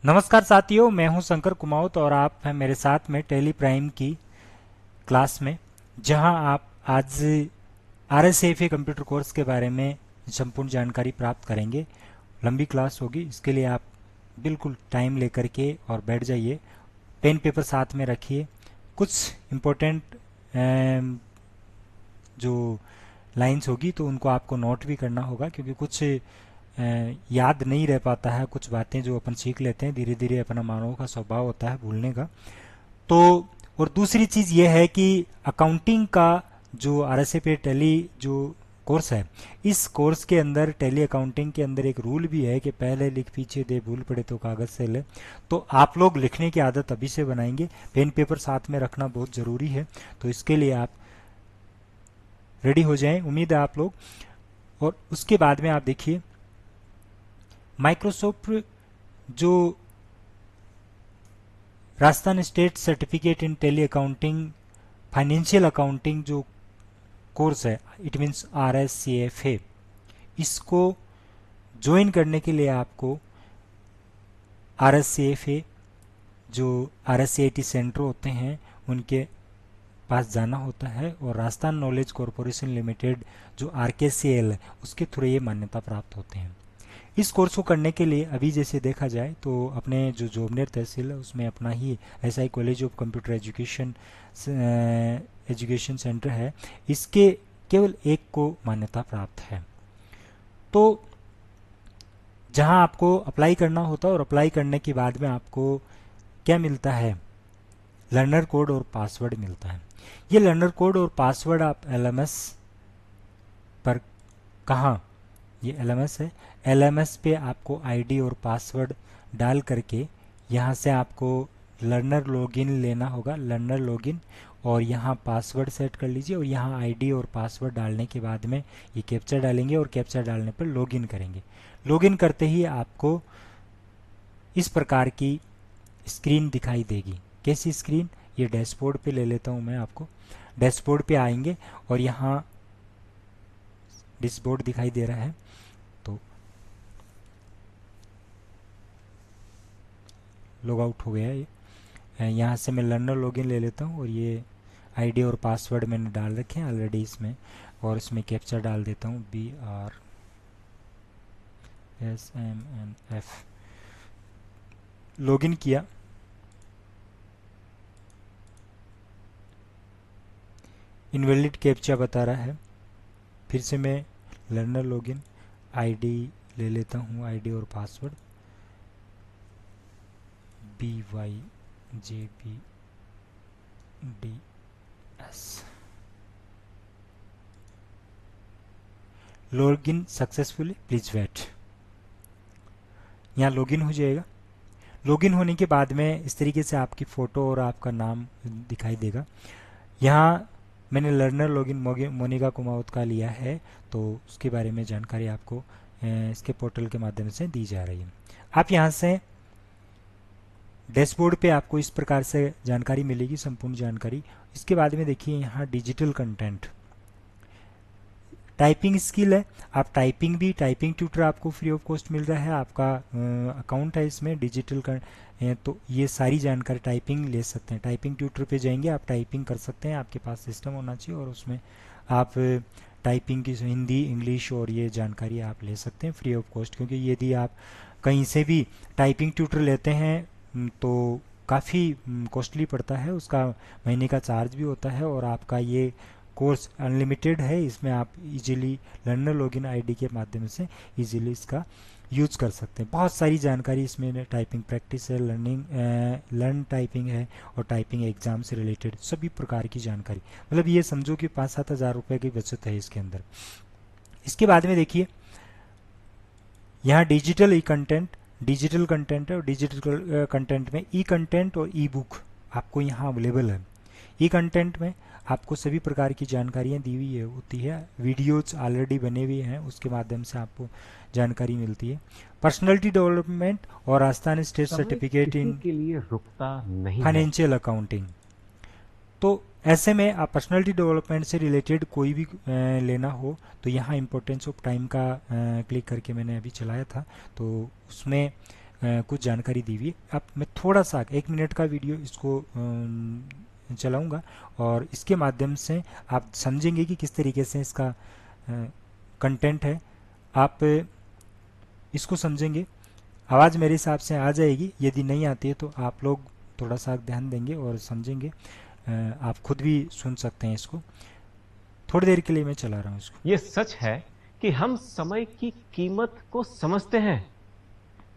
नमस्कार साथियों, मैं हूं शंकर कुमाऊत और आप हैं मेरे साथ में टेली प्राइम की क्लास में, जहां आप आज RSAFA कंप्यूटर कोर्स के बारे में संपूर्ण जानकारी प्राप्त करेंगे। लंबी क्लास होगी, इसके लिए आप बिल्कुल टाइम लेकर के और बैठ जाइए। पेन पेपर साथ में रखिए। कुछ इम्पोर्टेंट जो लाइंस होगी तो उनको आपको नोट भी करना होगा, क्योंकि कुछ याद नहीं रह पाता है। कुछ बातें जो अपन सीख लेते हैं धीरे धीरे, अपना मानव का स्वभाव होता है भूलने का। तो और दूसरी चीज़ ये है कि अकाउंटिंग का जो RSAFA टैली जो कोर्स है, इस कोर्स के अंदर टैली अकाउंटिंग के अंदर एक रूल भी है कि पहले लिख पीछे दे, भूल पड़े तो कागज़ से ले। तो आप लोग लिखने की आदत अभी से बनाएंगे। पेन पेपर साथ में रखना बहुत ज़रूरी है, तो इसके लिए आप रेडी हो जाएं। उम्मीद है आप लोग। और उसके बाद में आप देखिए, माइक्रोसॉफ्ट जो Rajasthan state certificate in tally accounting financial accounting जो कोर्स है, इट मीन्स RSAFA, इसको ज्वाइन करने के लिए आपको RSAFA जो RSAT सेंटर होते हैं उनके पास जाना होता है, और राजस्थान नॉलेज कॉरपोरेशन लिमिटेड जो RKCL है उसके थ्रू ये मान्यता प्राप्त होते हैं। इस कोर्स को करने के लिए अभी जैसे देखा जाए तो अपने जो जोबनेर तहसील है उसमें अपना ही SI college of computer education centre है, इसके केवल एक को मान्यता प्राप्त है। तो जहां आपको अप्लाई करना होता है, और अप्लाई करने के बाद में आपको क्या मिलता है, लर्नर कोड और पासवर्ड मिलता है। ये लर्नर कोड और पासवर्ड आप LMS पर, कहाँ, ये LMS है, LMS पे आपको ID और पासवर्ड डाल करके यहाँ से आपको लर्नर लॉगिन लेना होगा, लर्नर लॉगिन, और यहाँ पासवर्ड सेट कर लीजिए, और यहाँ ID और पासवर्ड डालने के बाद में ये कैप्चा डालेंगे, और कैप्चा डालने पर लॉगिन करेंगे। लॉगिन करते ही आपको इस प्रकार की स्क्रीन दिखाई देगी। कैसी स्क्रीन? ये डैशबोर्ड पे ले लेता हूँ मैं आपको। डैशबोर्ड पे आएंगे और यहाँ डैशबोर्ड दिखाई दे रहा है, तो लॉग आउट हो गया ये। यहाँ से मैं लर्नर लॉगिन ले लेता हूँ, और ये ID और पासवर्ड मैंने डाल रखे हैं ऑलरेडी इसमें, और इसमें कैप्चा डाल देता हूँ BRSMNF। लॉगिन किया, इनवैलिड कैप्चा बता रहा है। फिर से मैं लर्नर लॉगिन, ID ले लेता हूँ, ID और password BYJBDS। Login successfully, please wait. यहाँ लॉगिन हो जाएगा। लॉगिन होने के बाद में इस तरीके से आपकी फ़ोटो और आपका नाम दिखाई देगा। यहाँ मैंने लर्नर लॉगिन मोनिका कुमावत का लिया है, तो उसके बारे में जानकारी आपको इसके पोर्टल के माध्यम से दी जा रही है। आप यहाँ से डैशबोर्ड पे आपको इस प्रकार से जानकारी मिलेगी, संपूर्ण जानकारी। इसके बाद में देखिए यहाँ डिजिटल कंटेंट, टाइपिंग स्किल है। आप टाइपिंग भी, टाइपिंग ट्यूटर आपको फ्री ऑफ कॉस्ट मिल रहा है, आपका अकाउंट है इसमें डिजिटल तो ये सारी जानकारी टाइपिंग ले सकते हैं। टाइपिंग ट्यूटर पे जाएंगे, आप टाइपिंग कर सकते हैं, आपके पास सिस्टम होना चाहिए, और उसमें आप टाइपिंग की हिंदी, इंग्लिश और ये जानकारी आप ले सकते हैं फ्री ऑफ कॉस्ट। क्योंकि यदि आप कहीं से भी टाइपिंग ट्यूटर लेते हैं तो काफ़ी कॉस्टली पड़ता है, उसका महीने का चार्ज भी होता है, और आपका ये कोर्स अनलिमिटेड है। इसमें आप इजीली लर्नर लॉगिन ID के माध्यम से इजीली इसका यूज कर सकते हैं। बहुत सारी जानकारी इसमें, टाइपिंग प्रैक्टिस है, लर्न टाइपिंग है, और टाइपिंग एग्जाम से रिलेटेड सभी प्रकार की जानकारी। मतलब ये समझो कि 5-7 हज़ार रुपये की बचत है इसके अंदर। इसके बाद में देखिए यहाँ डिजिटल कंटेंट, डिजिटल कंटेंट है, और डिजिटल कंटेंट में कंटेंट और बुक आपको यहाँ अवेलेबल है। कंटेंट में आपको सभी प्रकार की जानकारियाँ दी हुई होती है, वीडियोज ऑलरेडी बने हुए हैं, उसके माध्यम से आपको जानकारी मिलती है। पर्सनैलिटी डेवलपमेंट और राजस्थान स्टेट समय सर्टिफिकेट किसी इन के लिए रुकता नहीं है। Financial accounting. तो ऐसे में आप पर्सनैलिटी डेवलपमेंट से रिलेटेड कोई भी लेना हो तो यहाँ इम्पोर्टेंस ऑफ टाइम का क्लिक करके मैंने अभी चलाया था, तो उसमें कुछ जानकारी दी हुई है। अब मैं थोड़ा सा 1 मिनट का वीडियो इसको चलाऊंगा और इसके माध्यम से आप समझेंगे कि किस तरीके से इसका कंटेंट है। आप इसको समझेंगे, आवाज़ मेरे हिसाब से आ जाएगी। यदि नहीं आती है तो आप लोग थोड़ा सा ध्यान देंगे और समझेंगे। आप खुद भी सुन सकते हैं इसको। थोड़ी देर के लिए मैं चला रहा हूँ इसको। ये सच है कि हम समय की कीमत को समझते हैं,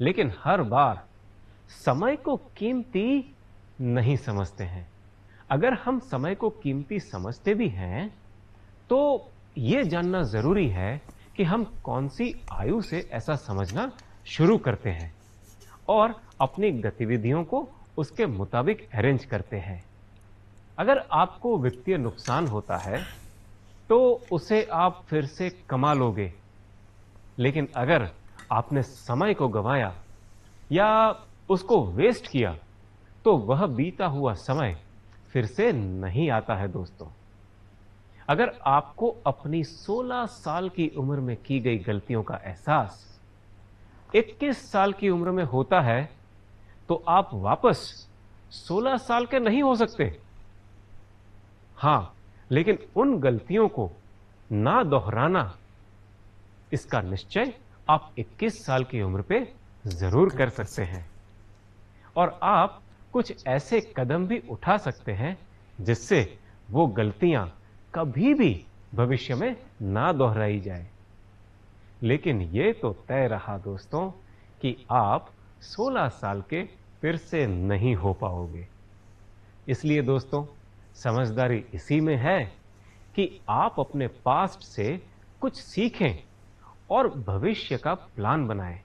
लेकिन हर बार समय को कीमती नहीं समझते हैं। अगर हम समय को कीमती समझते भी हैं, तो यह जानना जरूरी है कि हम कौन सी आयु से ऐसा समझना शुरू करते हैं और अपनी गतिविधियों को उसके मुताबिक अरेंज करते हैं। अगर आपको वित्तीय नुकसान होता है तो उसे आप फिर से कमा लोगे, लेकिन अगर आपने समय को गंवाया या उसको वेस्ट किया तो वह बीता हुआ समय फिर से नहीं आता है। दोस्तों, अगर आपको अपनी 16 साल की उम्र में की गई गलतियों का एहसास 21 साल की उम्र में होता है, तो आप वापस 16 साल के नहीं हो सकते। हां, लेकिन उन गलतियों को ना दोहराना, इसका निश्चय आप 21 साल की उम्र पे जरूर कर सकते हैं। और आप कुछ ऐसे कदम भी उठा सकते हैं जिससे वो गलतियां कभी भी भविष्य में ना दोहराई जाए। लेकिन ये तो तय रहा दोस्तों कि आप 16 साल के फिर से नहीं हो पाओगे। इसलिए दोस्तों, समझदारी इसी में है कि आप अपने पास्ट से कुछ सीखें और भविष्य का प्लान बनाएं।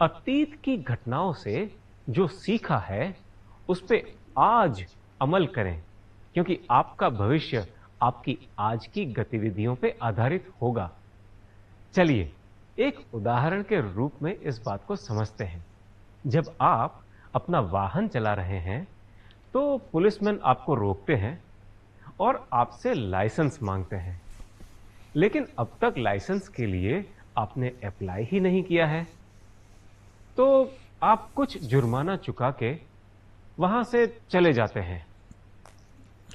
अतीत की घटनाओं से जो सीखा है उस पे आज अमल करें, क्योंकि आपका भविष्य आपकी आज की गतिविधियों पे आधारित होगा। चलिए एक उदाहरण के रूप में इस बात को समझते हैं। जब आप अपना वाहन चला रहे हैं तो पुलिसमैन आपको रोकते हैं और आपसे लाइसेंस मांगते हैं, लेकिन अब तक लाइसेंस के लिए आपने अप्लाई ही नहीं किया है। तो आप कुछ जुर्माना चुका के वहां से चले जाते हैं,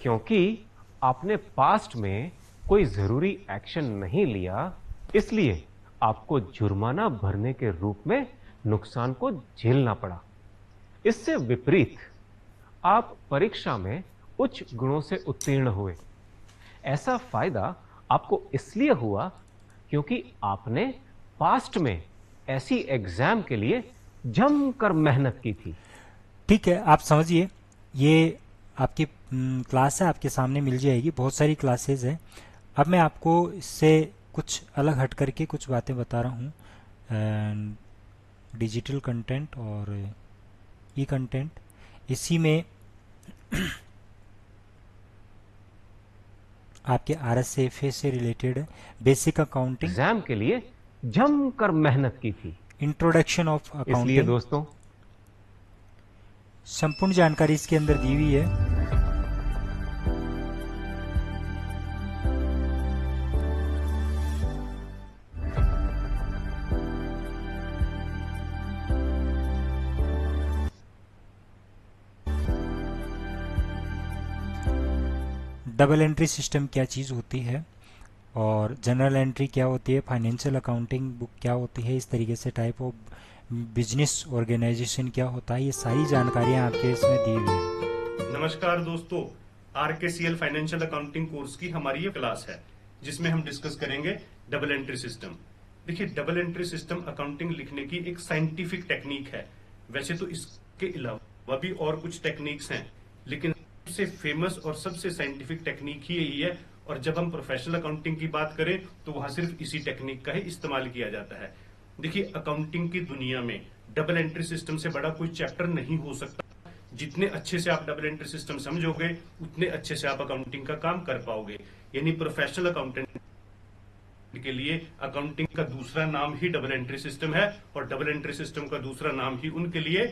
क्योंकि आपने पास्ट में कोई जरूरी एक्शन नहीं लिया, इसलिए आपको जुर्माना भरने के रूप में नुकसान को झेलना पड़ा। इससे विपरीत आप परीक्षा में उच्च गुणों से उत्तीर्ण हुए। ऐसा फायदा आपको इसलिए हुआ क्योंकि आपने पास्ट में ऐसी एग्जाम के लिए जमकर मेहनत की थी। ठीक है, आप समझिए, ये आपकी क्लास है, आपके सामने मिल जाएगी। बहुत सारी क्लासेस हैं। अब मैं आपको इससे कुछ अलग हट करके कुछ बातें बता रहा हूँ। डिजिटल कंटेंट और ई कंटेंट, इसी में आपके RSFA से रिलेटेड है। बेसिक अकाउंटिंग एग्जाम के लिए जमकर मेहनत की थी। Introduction of accounting. इसलिए दोस्तों, संपूर्ण जानकारी इसके अंदर दी हुई है। डबल एंट्री सिस्टम क्या चीज़ होती है और जनरल एंट्री क्या होती है, फाइनेंशियल अकाउंटिंग बुक क्या होती है, इस तरीके से टाइप ऑफ बिजनेस ऑर्गेनाइजेशन क्या होता है, ये सारी जानकारियां आपके इसमें दी हुई है। नमस्कार दोस्तों, RKCL फाइनेंशियल अकाउंटिंग कोर्स की हमारी ये क्लास है जिसमें हम डिस्कस करेंगे डबल एंट्री सिस्टम। देखिए, डबल एंट्री सिस्टम अकाउंटिंग लिखने की एक साइंटिफिक टेक्निक है। वैसे तो इसके अलावा भी और कुछ टेक्निक्स हैं, लेकिन सबसे फेमस और सबसे साइंटिफिक टेक्निक ही यही है। और जब हम प्रोफेशनल अकाउंटिंग की बात करें तो वहां सिर्फ इसी टेक्निक का ही इस्तेमाल किया जाता है। देखिए, अकाउंटिंग की दुनिया में डबल एंट्री सिस्टम से बड़ा कोई चैप्टर नहीं हो सकता। जितने अच्छे से आप डबल एंट्री सिस्टम समझोगे उतने अच्छे से आप अकाउंटिंग का काम कर पाओगे। यानी प्रोफेशनल अकाउंटेंट के लिए अकाउंटिंग का दूसरा नाम ही डबल एंट्री सिस्टम है और डबल एंट्री सिस्टम का दूसरा नाम ही उनके लिए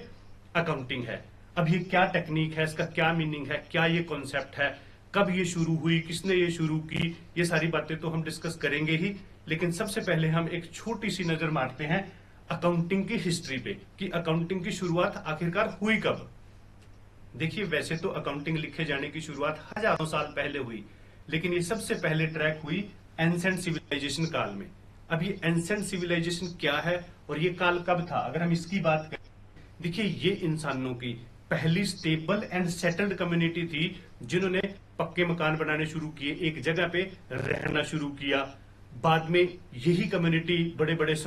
अकाउंटिंग है। अब ये क्या टेक्निक है, इसका क्या मीनिंग है, क्या ये कॉन्सेप्ट है, कब ये शुरू हुई, किसने ये शुरू की, ये सारी बातें तो हम डिस्कस करेंगे ही। लेकिन सबसे पहले हम एक छोटी सी नजर मारते हैं अकाउंटिंग की हिस्ट्री पे कि अकाउंटिंग की शुरुआत आखिरकार हुई कब। देखिए वैसे तो अकाउंटिंग लिखे जाने की शुरुआत हजारों साल पहले हुई, लेकिन ये सबसे पहले ट्रैक हुई एंसेंट सिविलाइजेशन काल में। अब ये एंसेंट सिविलाइजेशन क्या है और ये काल कब था, अगर हम इसकी बात करें, देखिए ये इंसानों की पहली स्टेबल एंड सेटल्ड कम्युनिटी थी, जिन्होंने पक्के मकान बनाने शुरू किए, एक जगह पे रहना शुरू किया। बाद में यही कम्युनिटी बड़े बड़े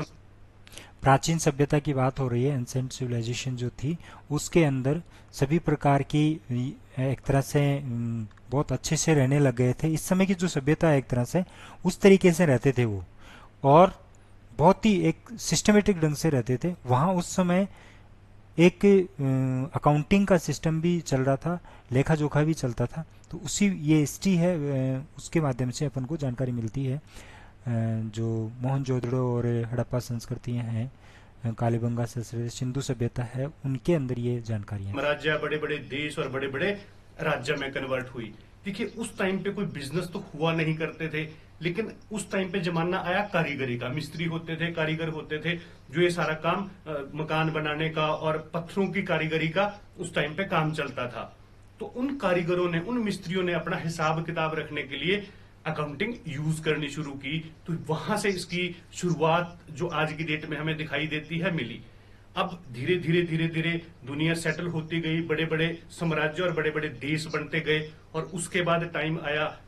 प्राचीन सभ्यता की बात हो रही है। एंसेंट सिविलाइजेशन जो थी उसके अंदर सभी प्रकार की एक तरह से बहुत अच्छे से रहने लग गए थे। इस समय की जो सभ्यता है एक तरह से उस तरीके से रहते थे वो, और बहुत ही एक सिस्टमेटिक ढंग से रहते थे। वहाँ उस समय एक अकाउंटिंग का सिस्टम भी चल रहा था, लेखा जोखा भी चलता था। तो उसी ये हिस्ट्री है, उसके माध्यम से अपन को जानकारी मिलती है। जो मोहनजोदड़ो और हड़प्पा संस्कृतियां हैं, कालीबंगा संस्कृति, सिंधु सभ्यता है, उनके अंदर ये जानकारियां हैं। राज्य बड़े बड़े देश और बड़े बड़े राज्य में कन्वर्ट हुई। देखिए उस टाइम पे कोई बिजनेस तो हुआ नहीं करते थे, लेकिन उस टाइम पे जमाना आया कारीगरी का। मिस्त्री होते थे, कारीगर होते थे, जो ये सारा काम मकान बनाने का और पत्थरों की कारीगरी का उस टाइम पे काम चलता था। तो उन कारीगरों ने, उन मिस्त्रियों ने अपना हिसाब किताब रखने के लिए अकाउंटिंग यूज करनी शुरू की। तो वहां से इसकी शुरुआत जो आज की डेट में हमें दिखाई देती है मिली। अब धीरे धीरे धीरे धीरे दुनिया सेटल होती गई, बड़े बड़े साम्राज्य और बड़े बड़े देश बनते गए, और उसके बाद टाइम आया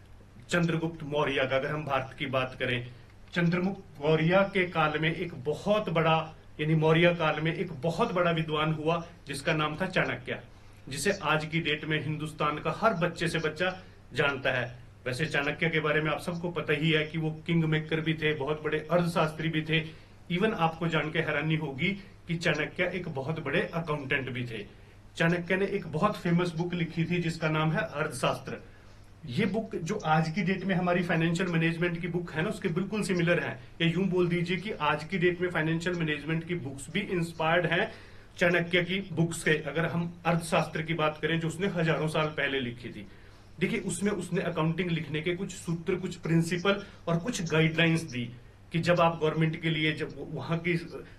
चंद्रगुप्त मौर्य का। अगर हम भारत की बात करें, चंद्रगुप्त मौर्य के काल में एक बहुत बड़ा, यानी मौर्य काल में एक बहुत बड़ा विद्वान हुआ जिसका नाम था चाणक्य, जिसे आज की डेट में हिंदुस्तान का हर बच्चे से बच्चा जानता है। वैसे चाणक्य के बारे में आप सबको पता ही है कि वो किंग मेकर भी थे, बहुत बड़े अर्थशास्त्री भी थे। इवन आपको जान के हैरानी होगी कि चाणक्य एक बहुत बड़े अकाउंटेंट भी थे। चाणक्य ने एक बहुत फेमस बुक लिखी थी जिसका नाम है अर्थशास्त्र। ये बुक जो आज की डेट में हमारी फाइनेंशियल मैनेजमेंट की बुक है ना, उसके बिल्कुल सिमिलर है। या यूं बोल दीजिए कि आज की डेट में फाइनेंशियल मैनेजमेंट की बुक्स भी इंस्पायर्ड हैं चाणक्य की बुक्स से। अगर हम अर्थशास्त्र की बात करें जो उसने हजारों साल पहले लिखी थी, देखिए उसमें उसने अकाउंटिंग लिखने के कुछ सूत्र, कुछ प्रिंसिपल और कुछ गाइडलाइंस दी कि जब आप गवर्नमेंट के लिए, जब वहां की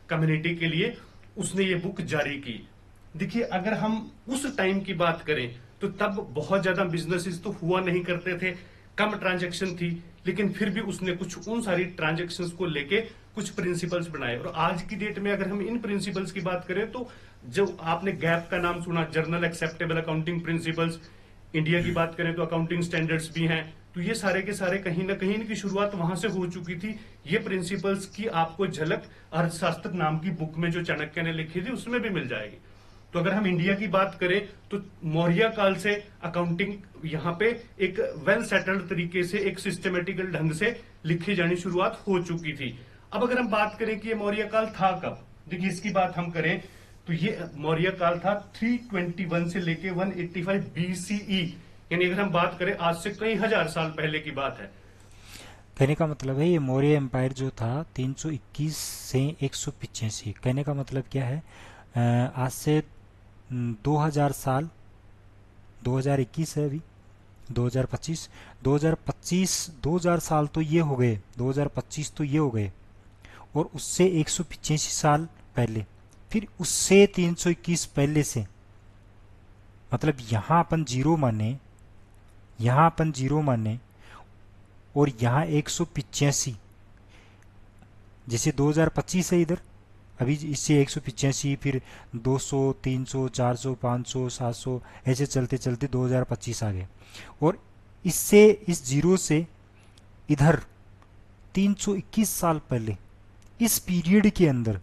कम्युनिटी के लिए उसने ये बुक जारी की। देखिए अगर हम उस टाइम की बात करें तो तब बहुत ज्यादा बिजनेसेस तो हुआ नहीं करते थे, कम ट्रांजैक्शन थी, लेकिन फिर भी उसने कुछ उन सारी ट्रांजैक्शंस को लेके कुछ प्रिंसिपल्स बनाए। और आज की डेट में अगर हम इन प्रिंसिपल्स की बात करें तो जो आपने गैप का नाम सुना, journal acceptable accounting principles, India की बात करें तो अकाउंटिंग स्टैंडर्ड्स भी हैं। तो ये सारे के सारे कहीं ना कहीं इनकी शुरुआत वहां से हो चुकी थी। ये प्रिंसिपल्स की आपको झलक अर्थशास्त्र नाम की बुक में जो चाणक्य ने लिखी थी उसमें भी मिल जाएगी। तो अगर हम इंडिया की बात करें तो मौर्य काल से अकाउंटिंग यहाँ पे एक वेल सेटल्ड तरीके से, एक सिस्टमेटिकल ढंग से लिखी जानी शुरुआत हो चुकी थी। अब अगर हम बात करें कि ये मौर्य काल था कब, देखिए इसकी बात हम करें तो ये मौर्य काल था 321 से लेके 185 BCE, यानी अगर हम बात करें आज से कई हजार साल पहले की बात है। कहने का मतलब है ये मौर्य एम्पायर जो था 321 से 185, कहने का मतलब क्या है, आज से 2000 साल, 2021 है अभी 2025, 2000 साल तो ये हो गए, 2025 तो ये हो गए, और उससे 185 साल पहले, फिर उससे 321 पहले से, मतलब यहाँ अपन जीरो माने, यहाँ अपन जीरो माने, और यहाँ 185, जैसे 2025 है इधर, अभी इससे 185, फिर 200, 300, 400, 500, 700, ऐसे चलते चलते 2025 आ गए। और इससे, इस जीरो से इधर 321 साल पहले, इस पीरियड के अंदर,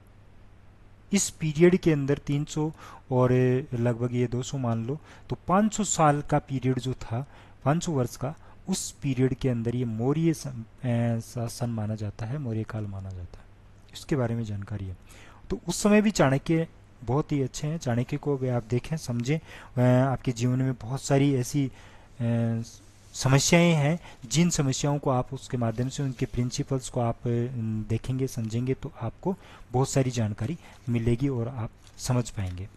इस पीरियड के अंदर 300 और लगभग ये 200 मान लो, तो 500 साल का पीरियड जो था, 500 वर्ष का, उस पीरियड के अंदर ये मौर्य शासन माना जाता है, मौर्य काल माना जाता है। इसके बारे में जानकारी है। तो उस समय भी चाणक्य बहुत ही अच्छे हैं। चाणक्य को भी आप देखें, समझें, आपके जीवन में बहुत सारी ऐसी समस्याएं हैं, जिन समस्याओं को आप उसके माध्यम से, उनके प्रिंसिपल्स को आप देखेंगे, समझेंगे, तो आपको बहुत सारी जानकारी मिलेगी और आप समझ पाएंगे।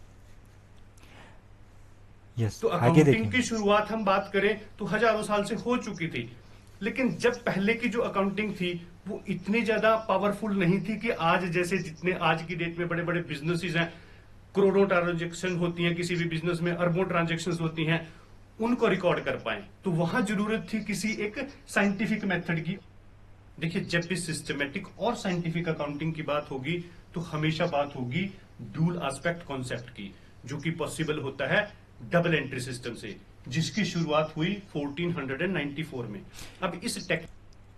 यस, तो आगे अकाउंटिंग देखें। की शुरुआत हम बात करें तो हजारों साल से हो चुकी थी, लेकिन जब पहले की जो अकाउंटिंग थी वो इतनी ज्यादा पावरफुल नहीं थी कि आज जैसे जितने आज की डेट में बड़े बड़े बिजनेसेस हैं, करोड़ों ट्रांजेक्शन होती हैं, किसी भी बिजनेस में अरबों ट्रांजेक्शन होती हैं, उनको रिकॉर्ड कर पाए। तो वहां जरूरत थी किसी एक साइंटिफिक मेथड की। देखिए, जब भी सिस्टमेटिक और साइंटिफिक अकाउंटिंग की बात होगी तो हमेशा बात होगी ड्यूल एस्पेक्ट कॉन्सेप्ट की, जो कि पॉसिबल होता है डबल एंट्री सिस्टम से, जिसकी शुरुआत हुई 1494 में। अब इस टेक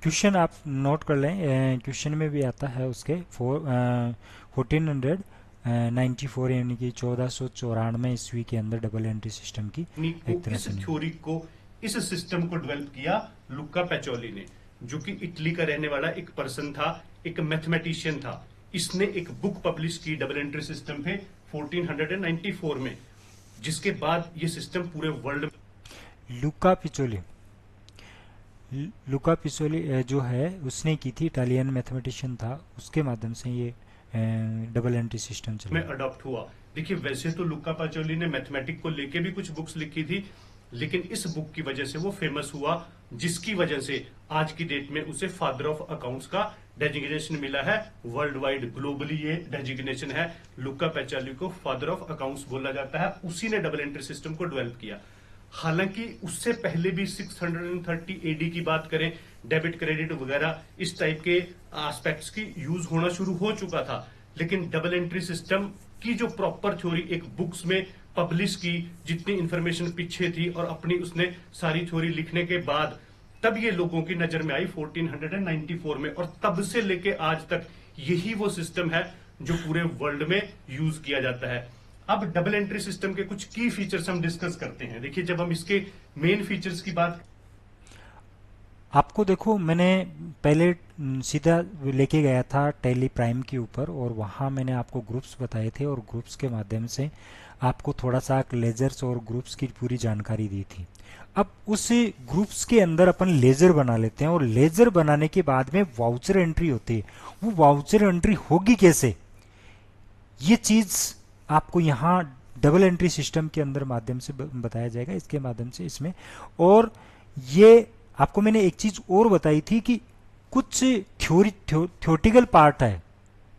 क्वेश्चन आप नोट कर लें, क्वेश्चन में भी आता है उसके 1494 यानी कि 1494 ईस्वी के अंदर डबल एंट्री सिस्टम की एक तरह इस से थ्योरी को, इस सिस्टम को डेवलप किया लुका पैचोली ने, जो कि इटली का रहने वाला एक पर्सन था, एक मैथमेटिशियन था। इसने एक बुक पब्लिश की डबल एंट्री सिस्टम पे 1494 में, जिसके बाद ये सिस्टम पूरे वर्ल्ड में लुका पिसोली जो है उसने की थी, इटालियन मैथमेटिशियन था, उसके माध्यम से ये डबल एंट्री सिस्टम चला अडॉप्ट हुआ। देखिए, वैसे तो लुका पाचोली ने मैथमेटिक को लेके भी कुछ बुक्स लिखी थी, लेकिन इस बुक की वजह से वो फेमस हुआ, जिसकी वजह से आज की डेट में उसे फादर ऑफ अकाउंट्स का डेजिग्नेशन मिला है। वर्ल्ड वाइड ग्लोबली ये डेजिग्नेशन है, लुका पैचाली को फादर ऑफ अकाउंट्स बोला जाता है। उसी ने डबल एंट्री सिस्टम को डेवलप किया। हालांकि उससे पहले भी 630 एडी की बात करें, डेबिट क्रेडिट वगैरह इस टाइप के एस्पेक्ट्स की यूज होना शुरू हो चुका था, लेकिन डबल एंट्री सिस्टम की जो प्रॉपर थ्योरी एक बुक्स में पब्लिश की, जितनी इंफॉर्मेशन पीछे थी और अपनी उसने सारी थ्योरी लिखने के बाद तब ये लोगों की नजर में आई 1494 में, और तब से लेके आज तक यही वो सिस्टम है जो पूरे वर्ल्ड में यूज किया जाता है। अब डबल एंट्री सिस्टम के कुछ की फीचर्स हम डिस्कस करते हैं। देखिए, जब हम इसके मेन फीचर्स की बात, आपको देखो मैंने पहले सीधा लेके गया था टैली प्राइम के ऊपर, और वहाँ मैंने आपको ग्रुप्स बताए थे, और ग्रुप्स के माध्यम से आपको थोड़ा सा लेजर्स और ग्रुप्स की पूरी जानकारी दी थी। अब उस ग्रुप्स के अंदर अपन लेजर बना लेते हैं, और लेजर बनाने के बाद में वाउचर एंट्री होती है। वो वाउचर एंट्री होगी कैसे, ये चीज आपको यहाँ डबल एंट्री सिस्टम के अंदर माध्यम से बताया जाएगा, इसके माध्यम से इसमें। और ये आपको मैंने एक चीज और बताई थी कि कुछ थ्योरेटिकल पार्ट है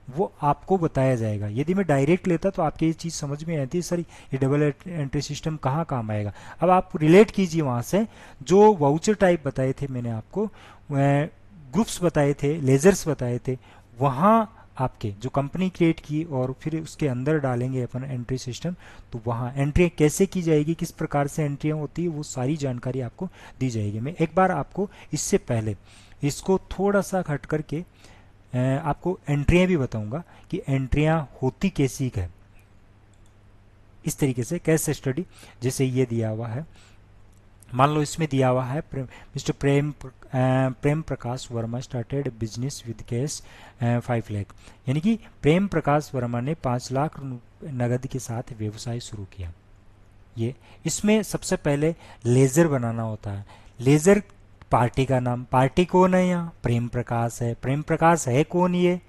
वो आपको बताया जाएगा। यदि मैं डायरेक्ट लेता तो आपके ये चीज समझ में आती है, सर ये डबल एंट्री सिस्टम कहाँ काम आएगा। अब आप रिलेट कीजिए वहां से, जो वाउचर टाइप बताए थे मैंने आपको, ग्रुप्स बताए थे, लेजर्स बताए थे, वहां आपके जो कंपनी क्रिएट की और फिर उसके अंदर डालेंगे अपन एंट्री सिस्टम, तो वहाँ एंट्री कैसे की जाएगी, किस प्रकार से एंट्रियाँ होती है, वो सारी जानकारी आपको दी जाएगी। मैं एक बार आपको इससे पहले इसको थोड़ा सा हट करके आपको एंट्रियाँ भी बताऊंगा कि एंट्रियाँ होती कैसी है। इस तरीके से कैसे स्टडी, जैसे ये दिया हुआ है, मान लो इसमें दिया हुआ है mister Prem Prakash Verma started business with cash 5 lakh, यानी कि प्रेम प्रकाश वर्मा ने 5 लाख नगद के साथ व्यवसाय शुरू किया। ये इसमें सबसे पहले लेजर बनाना होता है। लेजर पार्टी का नाम, पार्टी कौन है, यहाँ प्रेम प्रकाश है। प्रेम प्रकाश है कौन, ये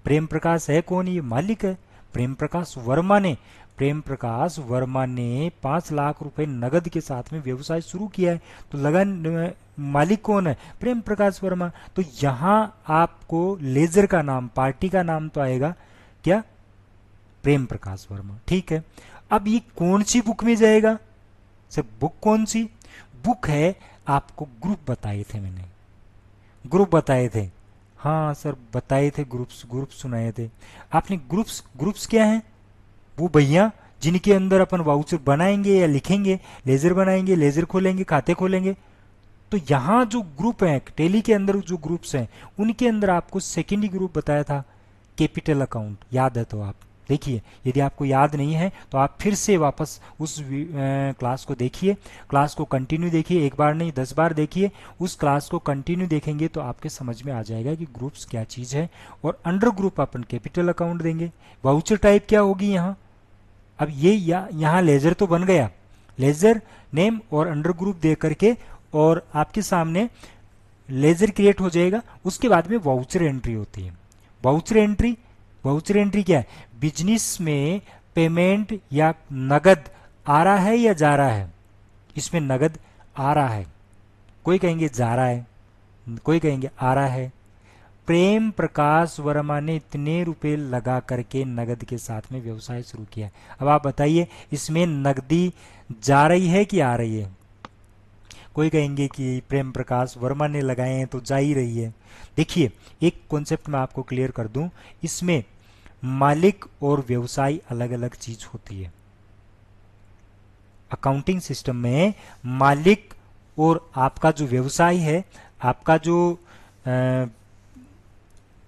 प्रेम प्रकाश है कौन, ये मालिक है प्रेम प्रकाश वर्मा ने। प्रेम प्रकाश वर्मा ने 5 लाख रुपए नगद के साथ में व्यवसाय शुरू किया है, तो लगन मालिक कौन है, प्रेम प्रकाश वर्मा। तो यहाँ आपको लेजर का नाम, पार्टी का नाम तो आएगा क्या, प्रेम प्रकाश वर्मा, ठीक है। अब ये कौन सी बुक में जाएगा सर, बुक कौन सी बुक है, आपको ग्रुप बताए थे मैंने, ग्रुप बताए थे, हाँ सर बताए थे, ग्रुप सुनाए थे आपने। ग्रुप्स क्या है, वो भैया जिनके अंदर अपन वाउचर बनाएंगे या लिखेंगे, लेजर बनाएंगे, लेजर खोलेंगे, खाते खोलेंगे। तो यहाँ जो ग्रुप है, टेली के अंदर जो ग्रुप्स हैं, उनके अंदर आपको सेकेंडरी ग्रुप बताया था कैपिटल अकाउंट, याद है तो आप देखिए। यदि आपको याद नहीं है तो आप फिर से वापस उस क्लास को देखिए, क्लास को कंटिन्यू देखिए, एक बार नहीं 10 बार देखिए। उस क्लास को कंटिन्यू देखेंगे तो आपके समझ में आ जाएगा कि ग्रुप्स क्या चीज़ है। और अंडर ग्रुप अपन कैपिटल अकाउंट देंगे। वाउचर टाइप क्या होगी यहाँ, अब ये यहाँ लेजर तो बन गया, लेजर नेम और अंडर ग्रुप दे करके, और आपके सामने लेजर क्रिएट हो जाएगा। उसके बाद में वाउचर एंट्री होती है। वाउचर एंट्री क्या है, बिजनेस में पेमेंट या नगद आ रहा है या जा रहा है। इसमें नगद आ रहा है, कोई कहेंगे जा रहा है, कोई कहेंगे आ रहा है। प्रेम प्रकाश वर्मा ने इतने रुपए लगा करके नगद के साथ में व्यवसाय शुरू किया है। अब आप बताइए इसमें नगदी जा रही है कि आ रही है? कोई कहेंगे कि प्रेम प्रकाश वर्मा ने लगाए हैं तो जा ही रही है। देखिए एक कॉन्सेप्ट मैं आपको क्लियर कर दूं, इसमें मालिक और व्यवसाय अलग अलग चीज होती है। अकाउंटिंग सिस्टम में मालिक और आपका जो व्यवसाय है, आपका जो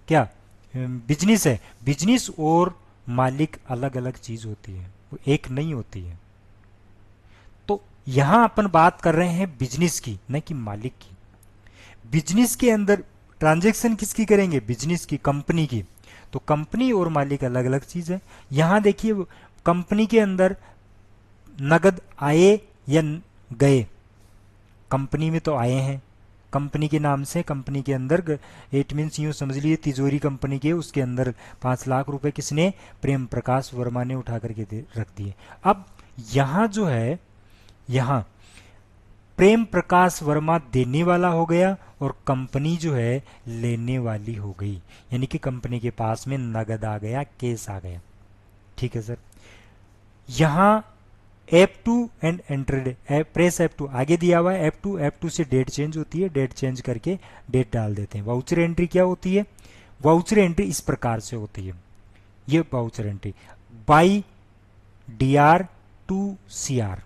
क्या बिजनेस है, बिजनेस और मालिक अलग अलग चीज होती है, वो एक नहीं होती है। तो यहां अपन बात कर रहे हैं बिजनेस की, न कि मालिक की। बिजनेस के अंदर ट्रांजैक्शन किसकी करेंगे? बिजनेस की, कंपनी की। तो कंपनी और मालिक अलग अलग चीज है। यहां देखिए कंपनी के अंदर नगद आए या गए, कंपनी में तो आए हैं, कंपनी के नाम से कंपनी के अंदर, इट मीन्स यूं समझ लीजिए तिजोरी कंपनी के, उसके अंदर 5 लाख रुपए किसने? प्रेम प्रकाश वर्मा ने उठा करके रख दिए। अब यहां जो है, यहां प्रेम प्रकाश वर्मा देने वाला हो गया और कंपनी जो है लेने वाली हो गई, यानी कि कंपनी के पास में नगद आ गया, केस आ गया। ठीक है सर। यहां F2 and enter press F2 आगे दिया हुआ है। F2 से डेट चेंज होती है, डेट चेंज करके डेट डाल देते हैं। वाउचर एंट्री क्या होती है? वाउचर एंट्री इस प्रकार से होती है, ये voucher entry by DR to CR,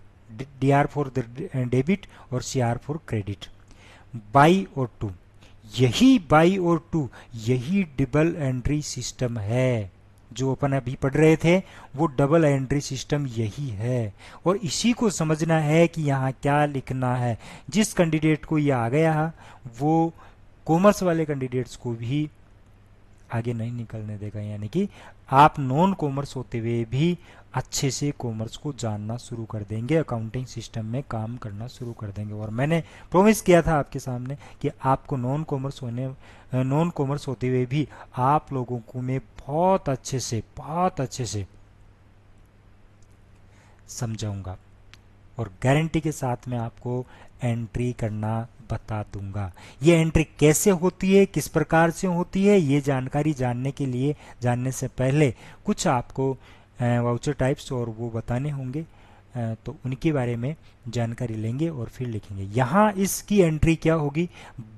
DR for debit और CR फॉर क्रेडिट। बाई और टू, यही बाई और टू यही डबल एंट्री सिस्टम है जो अपन अभी पढ़ रहे थे, वो डबल एंट्री सिस्टम यही है। और इसी को समझना है कि यहाँ क्या लिखना है। जिस कैंडिडेट को ये आ गया है वो कॉमर्स वाले कैंडिडेट्स को भी आगे नहीं निकलने देगा, यानी कि आप नॉन कॉमर्स होते हुए भी अच्छे से कॉमर्स को जानना शुरू कर देंगे, अकाउंटिंग सिस्टम में काम करना शुरू कर देंगे। और मैंने प्रॉमिस किया था आपके सामने कि आपको नॉन कॉमर्स होते हुए भी आप लोगों को मैं बहुत अच्छे से समझाऊंगा और गारंटी के साथ में आपको एंट्री करना बता दूंगा। ये एंट्री कैसे होती है, किस प्रकार से होती है, ये जानकारी जानने से पहले कुछ आपको वाउचर टाइप्स और वो बताने होंगे, तो उनके बारे में जानकारी लेंगे और फिर लिखेंगे। यहाँ इसकी एंट्री क्या होगी?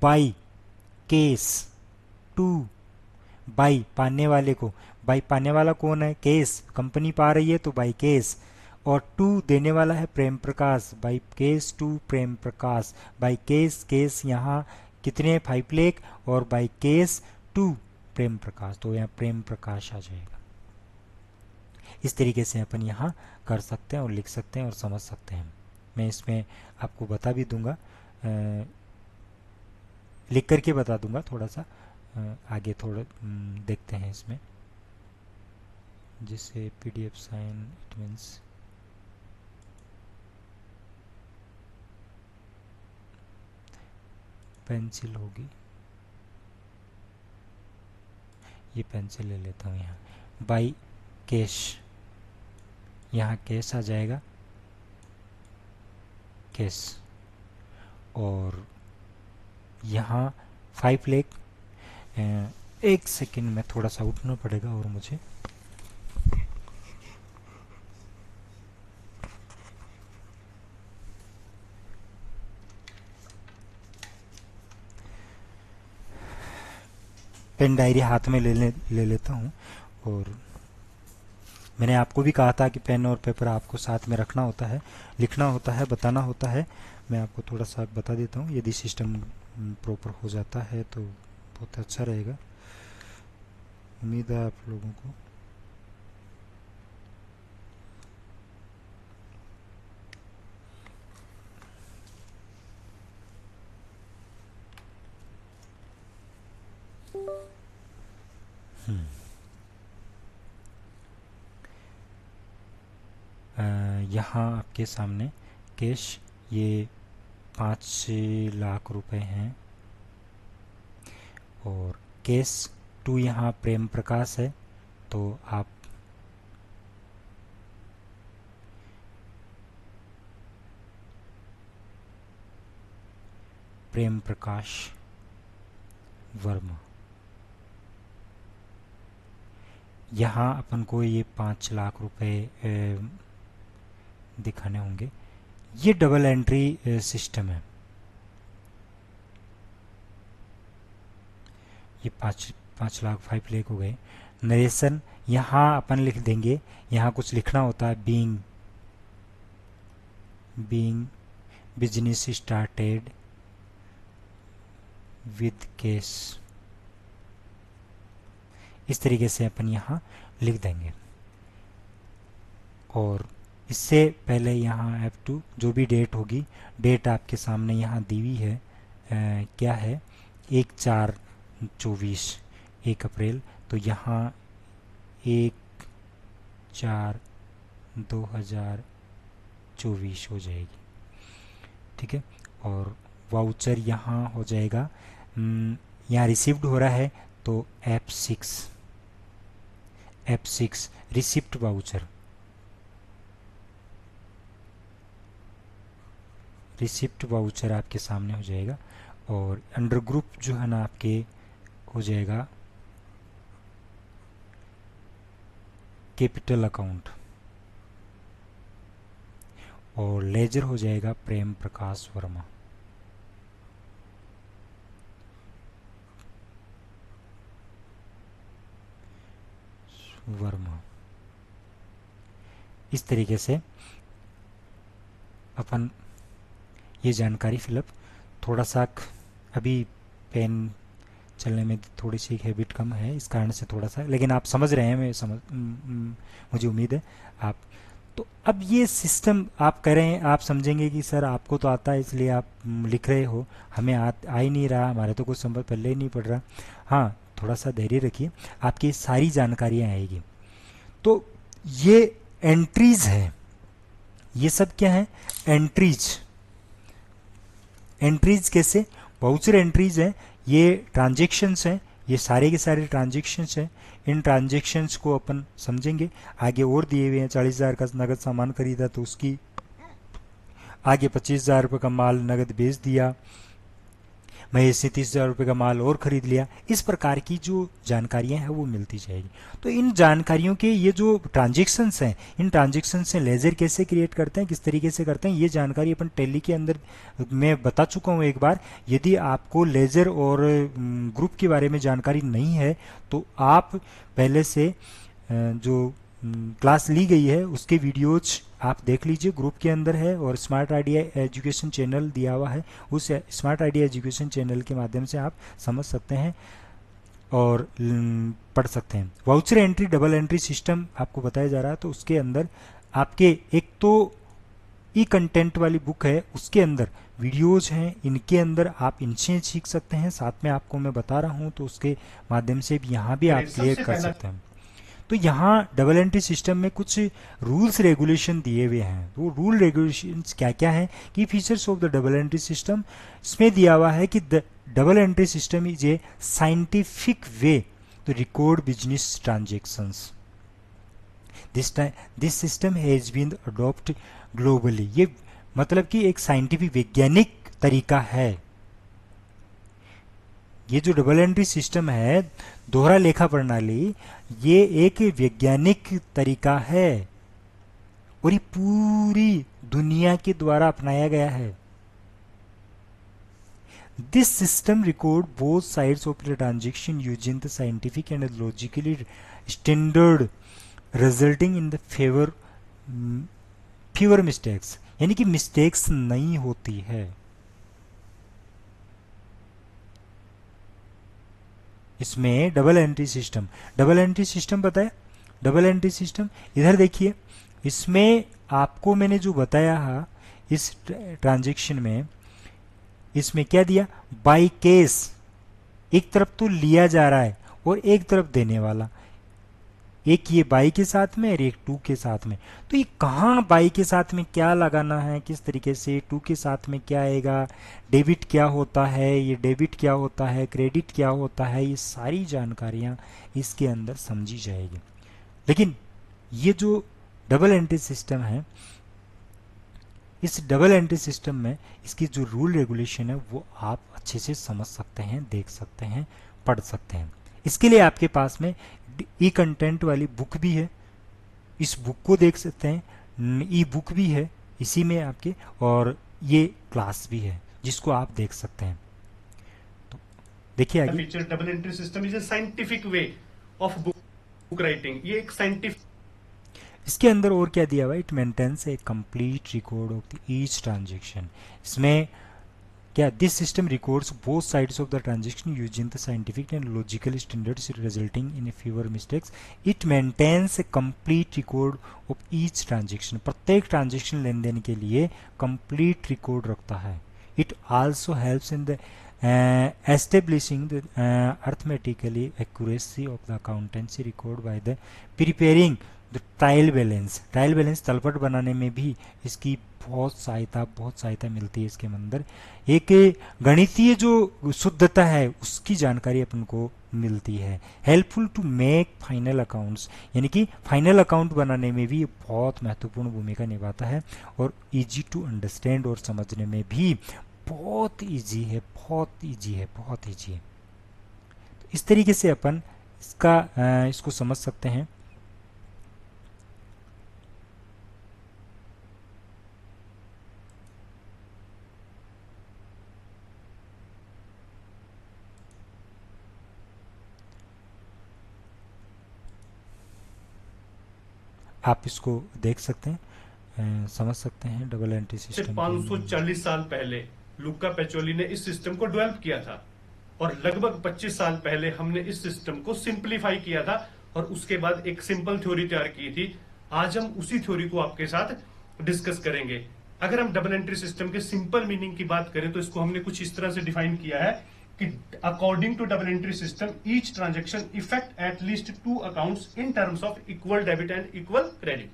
बाई केस टू, बाई पाने वाले को, बाई पाने वाला कौन है? केस, कंपनी पा रही है तो बाई केस, और टू देने वाला है Prem Prakash, by cash to Prem Prakash, by cash यहाँ कितने? 5 लाख, और by cash to Prem Prakash, तो यहाँ प्रेम प्रकाश आ जाएगा। इस तरीके से अपन यहाँ कर सकते हैं और लिख सकते हैं और समझ सकते हैं। मैं इसमें आपको बता भी दूंगा, लिख करके बता दूंगा थोड़ा सा, आगे थोड़ा देखते हैं इसमें, जिससे PDF sign it means pencil होगी, ये पेंसिल ले लेता हूँ। यहाँ बाई कैश, यहाँ कैश आ जाएगा, कैश, और यहाँ 5 लाख। एक सेकंड में थोड़ा सा उठना पड़ेगा और मुझे पेन डायरी हाथ में ले लेता हूँ। और मैंने आपको भी कहा था कि पेन और पेपर आपको साथ में रखना होता है, लिखना होता है, बताना होता है। मैं आपको थोड़ा सा बता देता हूँ, यदि सिस्टम प्रॉपर हो जाता है तो बहुत अच्छा रहेगा। उम्मीद है आप लोगों को। यहाँ आपके सामने कैश ये 5 लाख रुपए हैं, और केस टू यहाँ प्रेम प्रकाश है, तो आप प्रेम प्रकाश वर्मा यहाँ अपन को ये 5 लाख रुपए दिखाने होंगे। ये डबल एंट्री सिस्टम है। ये 5 लाख 5 लाख हो गए। नरेशन यहाँ अपन लिख देंगे, यहाँ कुछ लिखना होता है, being business started with cash, इस तरीके से अपन यहाँ लिख देंगे। और इससे पहले यहाँ F2 जो भी डेट होगी, डेट आपके सामने यहाँ दी हुई है, क्या है 1/4/24, 1 अप्रैल, तो यहाँ 1/4/2024 हो जाएगी, ठीक है। और वाउचर यहाँ हो जाएगा, यहाँ रिसीव्ड हो रहा है तो F6 रिसिप्ट वाउचर, आपके सामने हो जाएगा। और अंडर ग्रुप जो है ना आपके हो जाएगा कैपिटल अकाउंट, और लेजर हो जाएगा प्रेम प्रकाश वर्मा। इस तरीके से अपन ये जानकारी फिलअप, थोड़ा सा अभी पेन चलने में थोड़ी सी हैबिट कम है, इस कारण से थोड़ा सा, लेकिन आप समझ रहे हैं, मुझे उम्मीद है आप। तो अब ये सिस्टम आप कह रहे हैं, आप समझेंगे कि सर आपको तो आता है इसलिए आप लिख रहे हो, हमें आ ही नहीं रहा, हमारे तो कुछ संभव पहले ही नहीं पड़ रहा। हाँ, थोड़ा सा धैर्य रखिए, आपकी सारी जानकारियाँ आएगी। तो ये एंट्रीज है, ये सब क्या है, एंट्रीज कैसे, वाउचर एंट्रीज है, ये ट्रांजेक्शन्स हैं, ये सारे के सारे ट्रांजेक्शन्स हैं। इन ट्रांजेक्शन्स को अपन समझेंगे आगे, और दिए हुए हैं 40,000 का नगद सामान खरीदा तो उसकी आगे 25,000 रुपये का माल नगद बेच दिया, महेश ने 30,000 रुपये का माल और खरीद लिया। इस प्रकार की जो जानकारियां हैं वो मिलती जाएगी। तो इन जानकारियों के ये जो ट्रांजेक्शन्स हैं, इन ट्रांजेक्शन से लेजर कैसे क्रिएट करते हैं, किस तरीके से करते हैं, ये जानकारी अपन टैली के अंदर मैं बता चुका हूँ एक बार। यदि आपको लेजर और ग्रुप के बारे में जानकारी नहीं है तो आप पहले से जो क्लास ली गई है उसके वीडियोज आप देख लीजिए, ग्रुप के अंदर है, और स्मार्ट आइडिया एजुकेशन चैनल दिया हुआ है, उस स्मार्ट आइडिया एजुकेशन चैनल के माध्यम से आप समझ सकते हैं और पढ़ सकते हैं। Voucher entry double entry system आपको बताया जा रहा है, तो उसके अंदर आपके एक तो ई कंटेंट वाली बुक है, उसके अंदर वीडियोज हैं, इनके अंदर आप इनसे सीख सकते हैं, साथ में आपको मैं बता रहा हूं तो उसके माध्यम से भी यहाँ भी आप क्लियर कर सकते हैं। तो यहाँ डबल एंट्री सिस्टम में कुछ रूल्स रेगुलेशन दिए हुए हैं। तो रूल रेगुलेशंस क्या क्या है कि features of the double entry system, इसमें दिया हुआ है कि the double entry system is a scientific way to record business transactions. This system has been adopt globally. ये मतलब कि एक साइंटिफिक वैज्ञानिक तरीका है। ये जो डबल एंट्री सिस्टम है, दोहरा लेखा प्रणाली, ये एक वैज्ञानिक तरीका है और ये पूरी दुनिया के द्वारा अपनाया गया है। This system record both sides of the transaction using the scientific and logically standard, resulting in the fewer mistakes, यानी कि मिस्टेक्स नहीं होती है। इसमें डबल एंट्री सिस्टम बताया। डबल एंट्री सिस्टम इधर देखिए, इसमें आपको मैंने जो बताया है इस ट्रांजेक्शन में, इसमें क्या दिया, बाय केस, एक तरफ तो लिया जा रहा है और एक तरफ देने वाला, एक ये बाई के साथ में और एक टू के साथ में। तो ये कहाँ बाई के साथ में क्या लगाना है, किस तरीके से, टू के साथ में क्या आएगा, डेबिट क्या होता है, ये डेबिट क्या होता है, क्रेडिट क्या होता है, ये सारी जानकारियाँ इसके अंदर समझी जाएगी। लेकिन ये जो डबल एंट्री सिस्टम है, इस डबल एंट्री सिस्टम में इसकी जो रूल रेगुलेशन है वो आप अच्छे से समझ सकते हैं, देख सकते हैं, पढ़ सकते हैं। इसके लिए आपके पास में ई कंटेंट वाली बुक भी है, इस बुक को देख सकते हैं, ई बुक भी है इसी में आपके, और ये क्लास भी है जिसको आप देख सकते हैं। तो देखिए आगे, feature double entry system is a scientific way of book writing. ये एक साइंटिफिक, इसके अंदर और क्या दिया हुआ है, it maintains a complete record of the each transaction. इसमें क्या, this system records both sides of the transaction using the scientific and logical standards resulting in fewer mistakes. It maintains a complete record of each transaction. प्रत्येक transaction लेन देन के लिए complete record रखता है। It also helps in the establishing the arithmetically accuracy of the accountancy record by the preparing the trial balance. Trial balance तलपट बनाने में भी इसकी बहुत सहायता मिलती है इसके अंदर। एक गणितीय जो शुद्धता है उसकी जानकारी अपन को मिलती है। Helpful to make final accounts, यानी कि फाइनल अकाउंट बनाने में भी बहुत महत्वपूर्ण भूमिका निभाता है। और इजी टू अंडरस्टैंड, और समझने में भी बहुत इजी है। तो इस तरीके से अपन इसको समझ सकते हैं। आप इसको देख सकते हैं, समझ सकते हैं डबल एंट्री सिस्टम। 540 साल पहले लुका पैचोली ने इस सिस्टम को डेवलप किया था, और लगभग 25 साल पहले हमने इस सिस्टम को सिंप्लीफाई किया था, और उसके बाद एक सिंपल थ्योरी तैयार की थी। आज हम उसी थ्योरी को आपके साथ डिस्कस करेंगे। अगर हम डबल एंट्री सिस्टम के सिंपल मीनिंग की बात करें तो इसको हमने कुछ इस तरह से डिफाइन किया है कि according to double entry system each transaction effect at least 2 accounts in terms of equal debit and equal credit.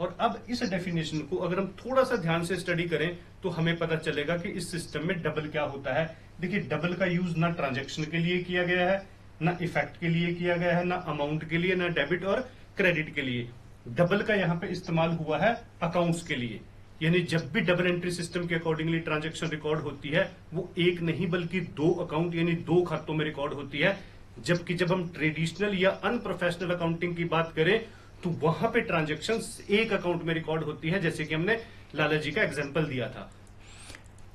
और अब इस डेफिनेशन को अगर हम थोड़ा सा ध्यान से स्टडी करें तो हमें पता चलेगा कि इस सिस्टम में डबल क्या होता है। देखिए, डबल का यूज ना ट्रांजैक्शन के लिए किया गया है, ना इफेक्ट के लिए किया गया है, ना अमाउंट के लिए, ना डेबिट और क्रेडिट के लिए। डबल का यहाँ पे इस्तेमाल हुआ है अकाउंट्स के लिए। यानी जब भी डबल एंट्री सिस्टम के अकॉर्डिंगली ट्रांजैक्शन रिकॉर्ड होती है वो एक नहीं बल्कि 2 अकाउंट यानी 2 खातों में रिकॉर्ड होती है। जबकि जब हम ट्रेडिशनल या अनप्रोफेशनल अकाउंटिंग की बात करें तो वहां पे ट्रांजैक्शन एक अकाउंट में रिकॉर्ड होती है, जैसे कि हमने लाला जी का एग्जांपल दिया था।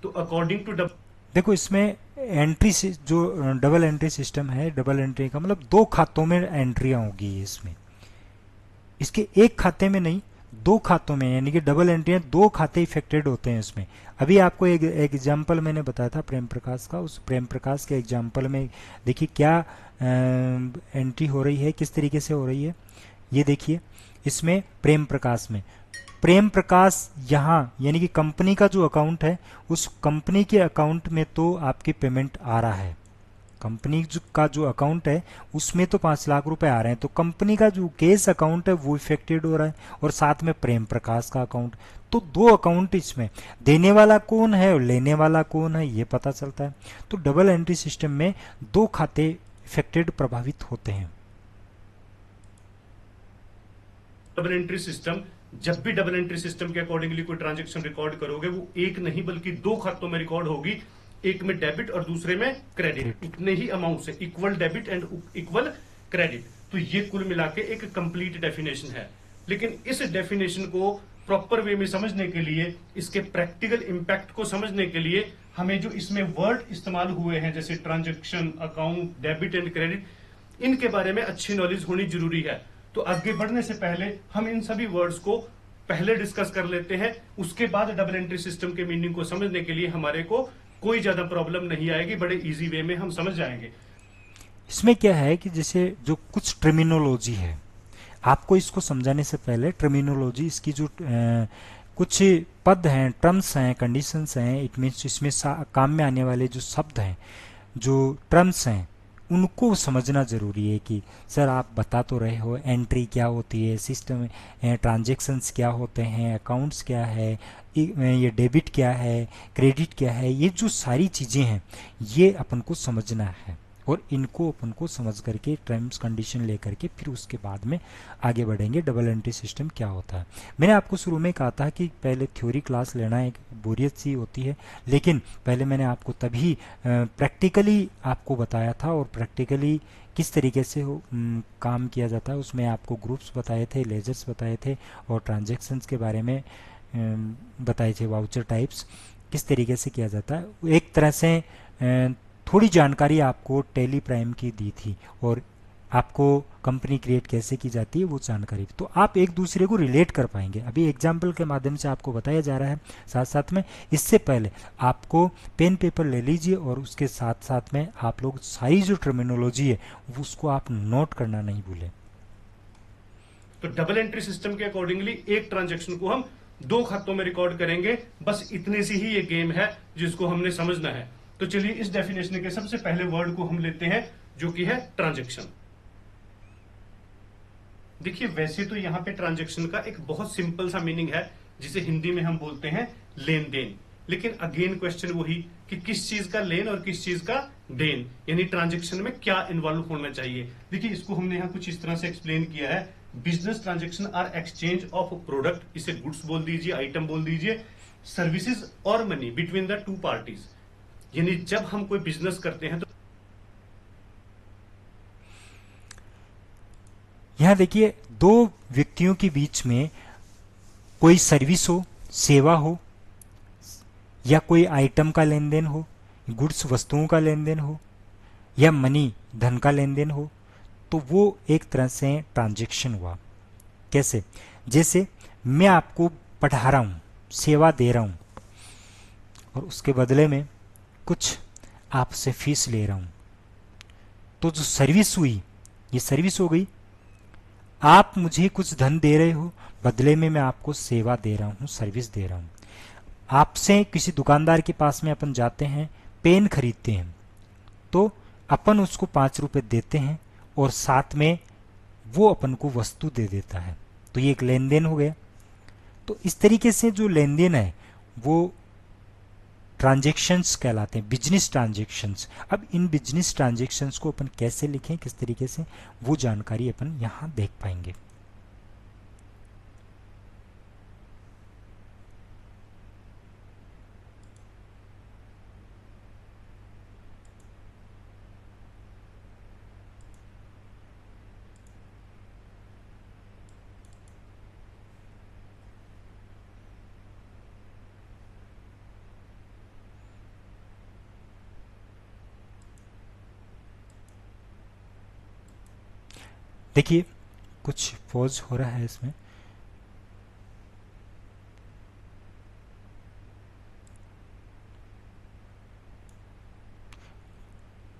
तो अकॉर्डिंग टू देखो, इसमें एंट्री से जो डबल एंट्री सिस्टम है, डबल एंट्री का मतलब 2 खातों में एंट्रियां होगी इसमें। इसके एक खाते में नहीं, 2 खातों में, यानी कि डबल एंट्री 2 खाते इफेक्टेड होते हैं इसमें। अभी आपको एक एग्जाम्पल मैंने बताया था प्रेम प्रकाश का, उस प्रेम प्रकाश के एग्जाम्पल में देखिए क्या एंट्री हो रही है, किस तरीके से हो रही है। ये देखिए, इसमें प्रेम प्रकाश यहाँ यानी कि कंपनी का जो अकाउंट है उस कंपनी के अकाउंट में तो आपकी पेमेंट आ रहा है। कंपनी का जो अकाउंट है उसमें तो 5 लाख रुपए आ रहे हैं, तो कंपनी का जो केस अकाउंट है वो इफेक्टेड हो रहा है, और साथ में प्रेम प्रकाश का अकाउंट। तो 2 अकाउंट, इसमें देने वाला कौन है और लेने वाला कौन है ये पता चलता है। तो डबल एंट्री सिस्टम में 2 खाते इफेक्टेड, प्रभावित होते हैं। डबल एंट्री सिस्टम, जब भी डबल एंट्री सिस्टम के अकॉर्डिंगली कोई ट्रांजैक्शन रिकॉर्ड करोगे वो एक नहीं बल्कि 2 खातों में रिकॉर्ड होगी, एक में डेबिट और दूसरे में क्रेडिट। इतने ही अमाउंट से equal debit and equal credit. तो ये कुल मिला के एक कंप्लीट डेफिनेशन है। लेकिन इस डेफिनेशन को प्रॉपर वे में समझने के लिए, इसके प्रैक्टिकल इंपैक्ट को समझने के लिए हमें जो इसमें वर्ड इस्तेमाल हुए हैं जैसे transaction, account, debit and credit, इनके बारे में अच्छी नॉलेज होनी जरूरी है। तो आगे बढ़ने से पहले हम इन सभी वर्ड्स को पहले डिस्कस कर लेते हैं, उसके बाद डबल एंट्री सिस्टम के मीनिंग को समझने के लिए हमारे को कोई ज्यादा प्रॉब्लम नहीं आएगी, बड़े इजी वे में हम समझ जाएंगे। इसमें क्या है कि जैसे जो कुछ टर्मिनोलॉजी है, आपको इसको समझाने से पहले टर्मिनोलॉजी, इसकी जो कुछ पद हैं, टर्म्स हैं, कंडीशंस हैं, इट मीन्स इसमें काम में आने वाले जो शब्द हैं, जो टर्म्स हैं, उनको समझना जरूरी है। कि सर आप बता तो रहे हो एंट्री क्या होती है, सिस्टम ट्रांजैक्शंस क्या होते हैं, अकाउंट्स क्या है, ये डेबिट क्या है, क्रेडिट क्या है, ये जो सारी चीज़ें हैं ये अपन को समझना है। और इनको अपन को समझ करके टर्म्स कंडीशन लेकर के फिर उसके बाद में आगे बढ़ेंगे डबल एंट्री सिस्टम क्या होता है। मैंने आपको शुरू में कहा था कि पहले थ्योरी क्लास लेना एक बोरियत सी होती है, लेकिन पहले मैंने आपको तभी प्रैक्टिकली आपको बताया था, और प्रैक्टिकली किस तरीके से काम किया जाता है उसमें आपको ग्रुप्स बताए थे, लेजर्स बताए थे, और ट्रांजेक्शन्स के बारे में बताए थे, वाउचर टाइप्स किस तरीके से किया जाता है। एक तरह से थोड़ी जानकारी आपको टेली प्राइम की दी थी, और आपको कंपनी क्रिएट कैसे की जाती है वो जानकारी, तो आप एक दूसरे को रिलेट कर पाएंगे। अभी एग्जाम्पल के माध्यम से आपको बताया जा रहा है। साथ साथ में इससे पहले आपको पेन पेपर ले लीजिए, और उसके साथ साथ में आप लोग सारी जो टर्मिनोलॉजी है उसको आप नोट करना नहीं भूलें। तो डबल एंट्री सिस्टम के अकॉर्डिंगली एक ट्रांजेक्शन को हम 2 खातों में रिकॉर्ड करेंगे, बस इतने से ही ये गेम है जिसको हमने समझना है। तो चलिए इस डेफिनेशन के सबसे पहले वर्ड को हम लेते हैं जो कि है ट्रांजेक्शन। देखिए वैसे तो यहां पे ट्रांजेक्शन का एक बहुत सिंपल सा मीनिंग है जिसे हिंदी में हम बोलते हैं लेन देन, लेकिन अगेन क्वेश्चन वही कि किस चीज का लेन और किस चीज का देन, यानी ट्रांजेक्शन में क्या इन्वॉल्व होना चाहिए। देखिए इसको हमने यहां कुछ इस तरह से एक्सप्लेन किया है, business transaction are exchange of product, इसे गुड्स बोल दीजिए, आइटम बोल दीजिए, सर्विसेज और मनी बिटवीन द 2 पार्टीज, यानी जब हम कोई बिजनेस करते हैं तो यहां देखिए 2 व्यक्तियों के बीच में कोई सर्विस हो, सेवा हो, या कोई आइटम का लेन देन हो, गुड्स वस्तुओं का लेन देन हो, या मनी धन का लेन देन हो, तो वो एक तरह से ट्रांजैक्शन हुआ। कैसे? जैसे मैं आपको पढ़ा रहा हूं, सेवा दे रहा हूं, और उसके बदले में कुछ आपसे फीस ले रहा हूं, तो जो सर्विस हुई ये सर्विस हो गई। आप मुझे कुछ धन दे रहे हो, बदले में मैं आपको सेवा दे रहा हूं, सर्विस दे रहा हूं। आपसे किसी दुकानदार के पास में अपन जाते हैं, पेन खरीदते हैं, तो अपन उसको 5 रुपए देते हैं और साथ में वो अपन को वस्तु दे देता है, तो ये एक लेन देन हो गया। तो इस तरीके से जो लेन देन है वो ट्रांजेक्शन्स कहलाते हैं, बिजनेस ट्रांजेक्शन्स। अब इन बिजनेस ट्रांजेक्शन्स को अपन कैसे लिखें, किस तरीके से, वो जानकारी अपन यहाँ देख पाएंगे। देखिए कुछ पॉज हो रहा है इसमें।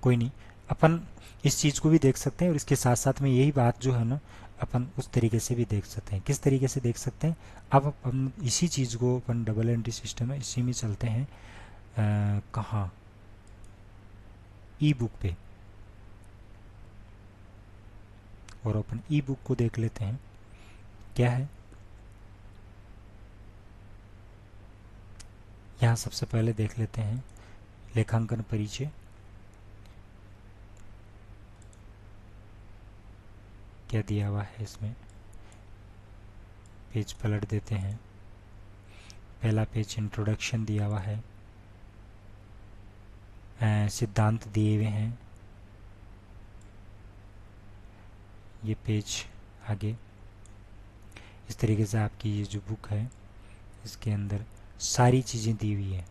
कोई नहीं, अपन इस चीज़ को भी देख सकते हैं, और इसके साथ साथ में यही बात जो है ना अपन उस तरीके से भी देख सकते हैं। किस तरीके से देख सकते हैं? अब अपन इसी चीज़ को, अपन डबल एंट्री सिस्टम है इसी में चलते हैं, कहाँ, ई बुक पे, और अपन ई बुक को देख लेते हैं क्या है। यहाँ सबसे पहले देख लेते हैं लेखांकन परिचय। क्या दिया हुआ है इसमें, पेज पलट देते हैं। पहला पेज इंट्रोडक्शन दिया हुआ है, सिद्धांत दिए हुए हैं, ये पेज आगे। इस तरीके से आपकी ये जो बुक है इसके अंदर सारी चीज़ें दी हुई है।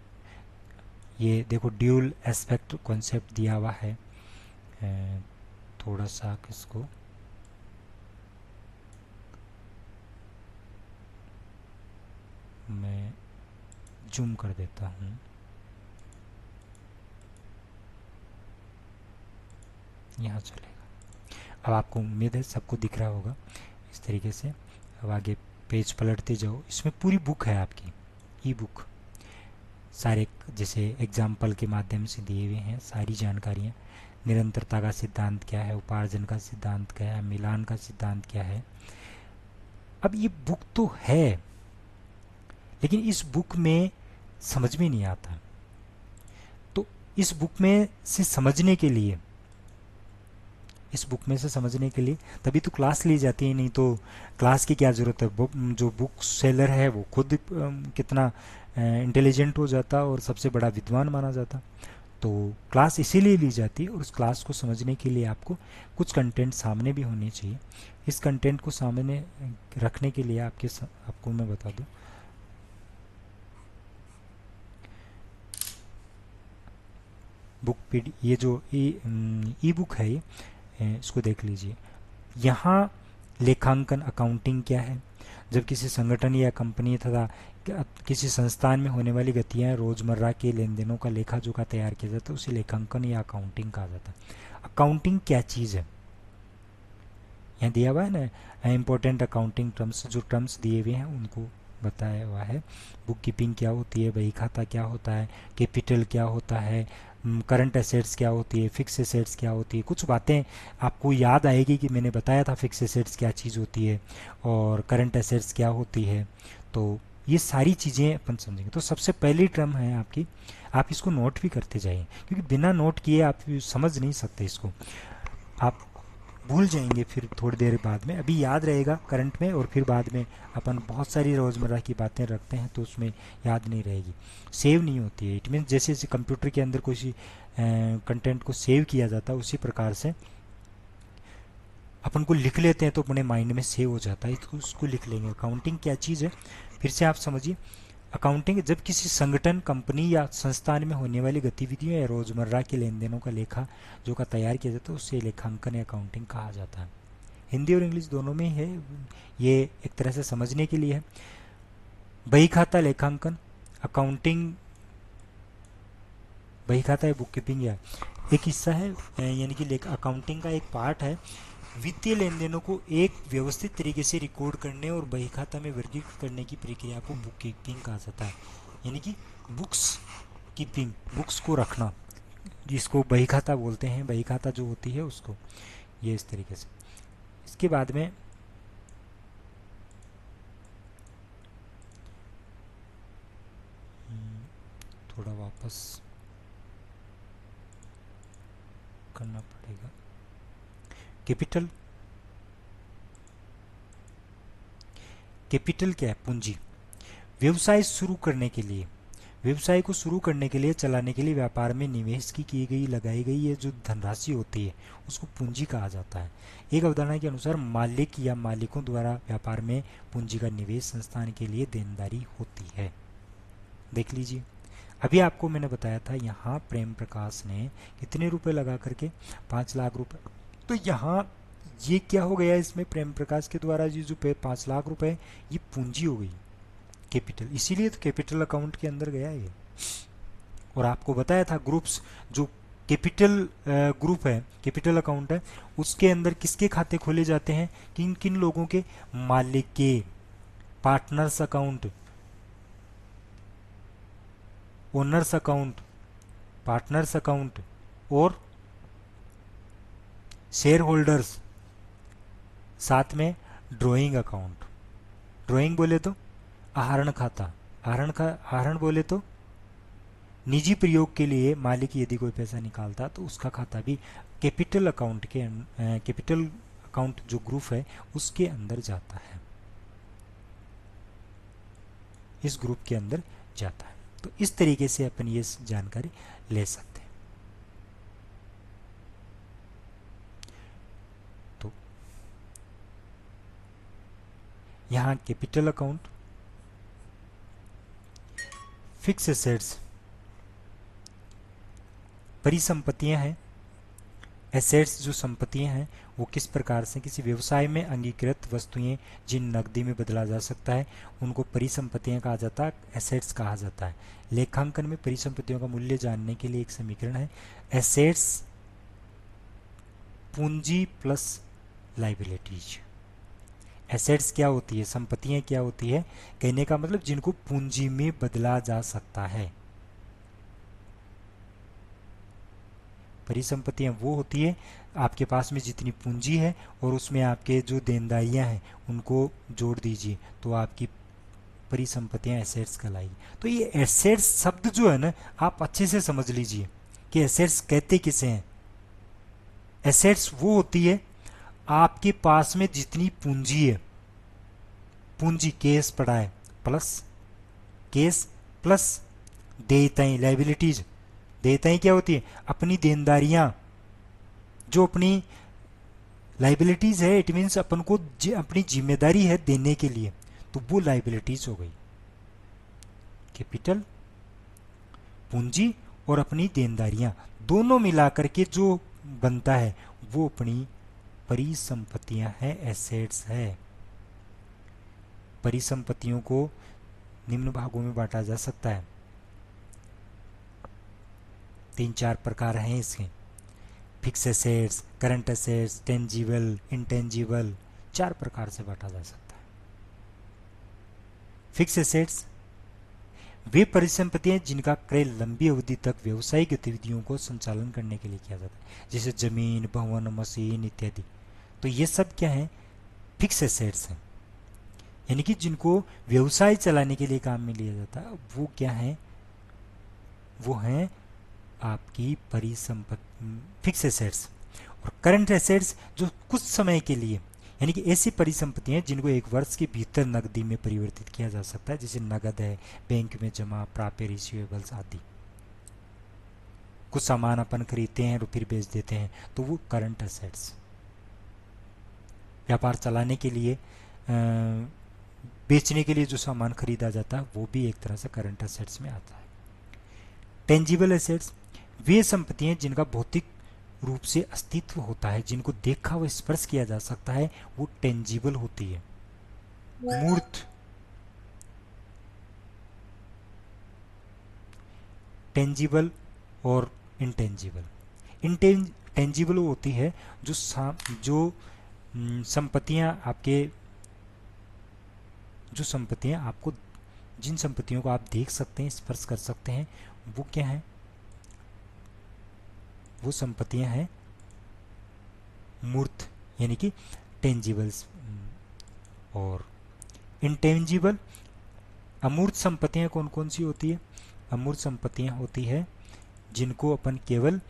ये देखो ड्यूल एस्पेक्ट कॉन्सेप्ट दिया हुआ है, थोड़ा सा किसको मैं जूम कर देता हूँ, यहाँ चलेगा। अब आपको उम्मीद है सबको दिख रहा होगा इस तरीके से। अब आगे पेज पलटते जाओ, इसमें पूरी बुक है आपकी, ई बुक, सारे जैसे एग्जाम्पल के माध्यम से दिए हुए हैं सारी जानकारियाँ। निरंतरता का सिद्धांत क्या है, उपार्जन का सिद्धांत क्या है, मिलान का सिद्धांत क्या है। अब ये बुक तो है, लेकिन इस बुक में समझ में नहीं आता, तो इस बुक में से समझने के लिए इस बुक में से समझने के लिए, तभी तो क्लास ली जाती है, नहीं तो क्लास की क्या ज़रूरत है। जो बुक सेलर है वो खुद कितना इंटेलिजेंट हो जाता और सबसे बड़ा विद्वान माना जाता। तो क्लास इसीलिए ली जाती है, और उस क्लास को समझने के लिए आपको कुछ कंटेंट सामने भी होने चाहिए। इस कंटेंट को सामने रखने के लिए आपको मैं बता दूं, बुक पीडी ये जो ई बुक है, ये इसको देख लीजिए। यहाँ लेखांकन अकाउंटिंग क्या है, जब किसी संगठन या कंपनी तथा किसी संस्थान में होने वाली गतियाँ रोजमर्रा के लेन देनों का लेखा जोखा तैयार किया जाता है, उसे लेखांकन या अकाउंटिंग कहा जाता है। अकाउंटिंग क्या चीज़ है, यहाँ दिया हुआ है ना, इम्पोर्टेंट अकाउंटिंग टर्म्स, जो टर्म्स दिए हुए हैं उनको बताया हुआ है। बुक कीपिंग क्या होती है, बही खाता क्या होता है, कैपिटल क्या होता है, करंट एसेट्स क्या होती है, फिक्स एसेट्स क्या होती है। कुछ बातें आपको याद आएगी कि मैंने बताया था फिक्स एसेट्स क्या चीज़ होती है और करंट एसेट्स क्या होती है। तो ये सारी चीज़ें अपन समझेंगे। तो सबसे पहली टर्म है आपकी, आप इसको नोट भी करते जाइए, क्योंकि बिना नोट किए आप समझ नहीं सकते इसको, आप भूल जाएंगे फिर थोड़ी देर बाद में। अभी याद रहेगा करंट में, और फिर बाद में अपन बहुत सारी रोज़मर्रा की बातें रखते हैं तो उसमें याद नहीं रहेगी, सेव नहीं होती है। इट मीन्स जैसे जैसे कंप्यूटर के अंदर कोई कंटेंट को सेव किया जाता है, उसी प्रकार से अपन को लिख लेते हैं तो अपने माइंड में सेव हो जाता है, तो उसको लिख लेंगे। अकाउंटिंग क्या चीज़ है, फिर से आप समझिए। अकाउंटिंग जब किसी संगठन, कंपनी या संस्थान में होने वाली गतिविधियों या रोजमर्रा के लेन देनों का लेखा जो का तैयार किया जाता है, उससे लेखांकन या अकाउंटिंग कहा जाता है। हिंदी और इंग्लिश दोनों में ही है, ये एक तरह से समझने के लिए है। बही खाता लेखांकन, अकाउंटिंग बही खाता है बुक कीपिंग या एक हिस्सा है, यानी कि अकाउंटिंग का एक पार्ट है। वित्तीय लेन देनों को एक व्यवस्थित तरीके से रिकॉर्ड करने और बही खाता में वर्गीकृत करने की प्रक्रिया को बुक कीपिंग कहा जाता है, यानी कि बुक्स कीपिंग, बुक्स को रखना, जिसको बही खाता बोलते हैं। बही खाता जो होती है उसको, ये इस तरीके से। इसके बाद में थोड़ा वापस करना पड़ेगा। कैपिटल, कैपिटल क्या है, पूंजी। व्यवसाय शुरू करने के लिए, व्यवसाय को शुरू करने के लिए, चलाने के लिए व्यापार में निवेश की गई, लगाई गई ये जो धनराशि होती है उसको पूंजी कहा जाता है। एक अवधारणा के अनुसार मालिक या मालिकों द्वारा व्यापार में पूंजी का निवेश संस्थान के लिए देनदारी होती है। देख लीजिए, अभी आपको मैंने बताया था यहाँ प्रेम प्रकाश ने कितने रुपए लगा करके, 5 लाख रुपए। तो यहाँ ये क्या हो गया, इसमें प्रेम प्रकाश के द्वारा ये जो 5 लाख रुपए ये पूंजी हो गई, कैपिटल। इसीलिए तो कैपिटल अकाउंट के अंदर गया ये। और आपको बताया था ग्रुप्स, जो कैपिटल ग्रुप है, कैपिटल अकाउंट है, उसके अंदर किसके खाते खोले जाते हैं, किन किन लोगों के, मालिक के, partners account, owners account, partners account और शेयर होल्डर्स, साथ में ड्राइंग अकाउंट। ड्राइंग बोले तो आहरण खाता, आहरण बोले तो निजी प्रयोग के लिए मालिक यदि कोई पैसा निकालता तो उसका खाता भी कैपिटल अकाउंट के, कैपिटल अकाउंट जो ग्रुप है उसके अंदर जाता है, इस ग्रुप के अंदर जाता है। तो इस तरीके से अपन ये जानकारी ले सकते हैं। तो यहाँ कैपिटल अकाउंट, फिक्स एसेट्स परिसंपत्तियां हैं, एसेट्स जो संपत्तियां हैं वो किस प्रकार से, किसी व्यवसाय में अंगीकृत वस्तुएं जिन नकदी में बदला जा सकता है उनको परिसंपत्तियां कहा जाता है, एसेट्स कहा जाता है। लेखांकन में परिसंपत्तियों का मूल्य जानने के लिए एक समीकरण है, एसेट्स पूंजी प्लस लाइबिलिटीज। एसेट्स क्या होती है, संपत्तियां क्या होती है, कहने का मतलब जिनको पूंजी में बदला जा सकता है। परिसंपत्तियां वो होती है आपके पास में जितनी पूंजी है और उसमें आपके जो देनदारियां हैं उनको जोड़ दीजिए तो आपकी परिसंपत्तियां एसेट्स कहलाएगी। तो ये एसेट्स शब्द जो है ना, आप अच्छे से समझ लीजिए कि एसेट्स कहते किसे हैं। एसेट्स वो होती है आपके पास में जितनी पूंजी है, पूंजी केस पड़ा है प्लस देयताएं, लाइबिलिटीज। देयताएं क्या होती है? अपनी देनदारियां, जो अपनी लाइबिलिटीज है, इट मीन्स अपन को अपनी जिम्मेदारी है देने के लिए, तो वो लाइबिलिटीज हो गई। कैपिटल, पूंजी और अपनी देनदारियां दोनों मिलाकर के जो बनता है वो अपनी परिसंपत्तियां हैं, एसेट्स है। परिसंपत्तियों को निम्न भागों में बांटा जा सकता है। 3-4 प्रकार हैं इसके। Fix assets, current assets, tangible, intangible, 4 प्रकार से बांटा जा सकता है। फिक्स एसेट्स वे परिसंपत्तियां जिनका क्रय लंबी अवधि तक व्यवसायिक गतिविधियों को संचालन करने के लिए किया जाता है, जैसे जमीन, भवन, मशीन इत्यादि। तो ये सब क्या है? फिक्स एसेट्स हैं, यानी कि जिनको व्यवसाय चलाने के लिए काम में लिया जाता है। वो क्या है? वो हैं आपकी परिसंपत्ति, फिक्स एसेट्स। और करंट एसेट्स जो कुछ समय के लिए, यानी कि ऐसी परिसंपत्तियां जिनको 1 वर्ष के भीतर नकदी में परिवर्तित किया जा सकता है, जैसे नगद है, बैंक में जमा, प्राप्य, रिसीवेबल्स आदि। कुछ सामान अपन खरीदते हैं और फिर बेच देते हैं, तो वो करंट एसेट्स। व्यापार चलाने के लिए, बेचने के लिए जो सामान खरीदा जाता है वो भी एक तरह से करंट एसेट्स में आता है। टेंजिबल एसेट्स वे संपत्तियां जिनका भौतिक रूप से अस्तित्व होता है, जिनको देखा व स्पर्श किया जा सकता है, वो टेंजिबल होती है। मूर्त, टेंजिबल और इंटेंजिबल। इंटेंजिबल होती है जो संपत्तियां आपके, जो संपत्तियां आपको, जिन संपत्तियों को आप देख सकते हैं, स्पर्श कर सकते हैं, वो क्या है? वो संपत्तियां हैं मूर्त, यानी कि टेंजिबल्स। और इंटेंजिबल, अमूर्त संपत्तियां कौन कौन सी होती है? अमूर्त संपत्तियां होती है जिनको अपन केवल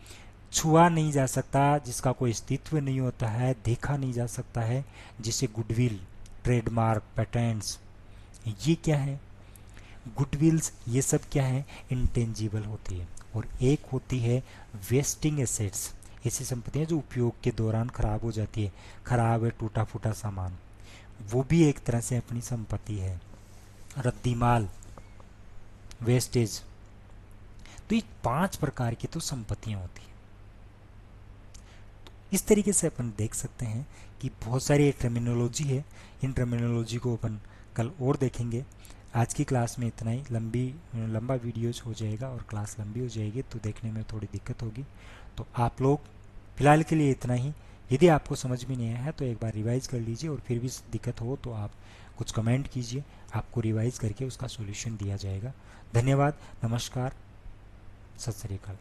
छुआ नहीं जा सकता, जिसका कोई अस्तित्व नहीं होता है, देखा नहीं जा सकता है, जैसे गुडविल, ट्रेडमार्क, पेटेंट्स। ये क्या है? गुडविल्स, ये सब क्या है? इंटेंजिबल होती है। और एक होती है वेस्टिंग एसेट्स, ऐसी संपत्तियां जो उपयोग के दौरान खराब हो जाती है, खराब है, टूटा फूटा सामान, वो भी एक तरह से अपनी संपत्ति है। रद्दी माल, वेस्टेज। तो ये 5 प्रकार की तो संपत्तियां होती है। तो इस तरीके से अपन देख सकते हैं कि बहुत सारी टर्मिनोलॉजी है। इन टर्मिनोलॉजी को अपन कल और देखेंगे। आज की क्लास में इतना ही। लंबा वीडियोज हो जाएगा और क्लास लंबी हो जाएगी, तो देखने में थोड़ी दिक्कत होगी। तो आप लोग फिलहाल के लिए इतना ही। यदि आपको समझ में नहीं आया है तो एक बार रिवाइज कर लीजिए, और फिर भी दिक्कत हो तो आप कुछ कमेंट कीजिए, आपको रिवाइज करके उसका सॉल्यूशन दिया जाएगा। धन्यवाद, नमस्कार, सत श्री अकाल।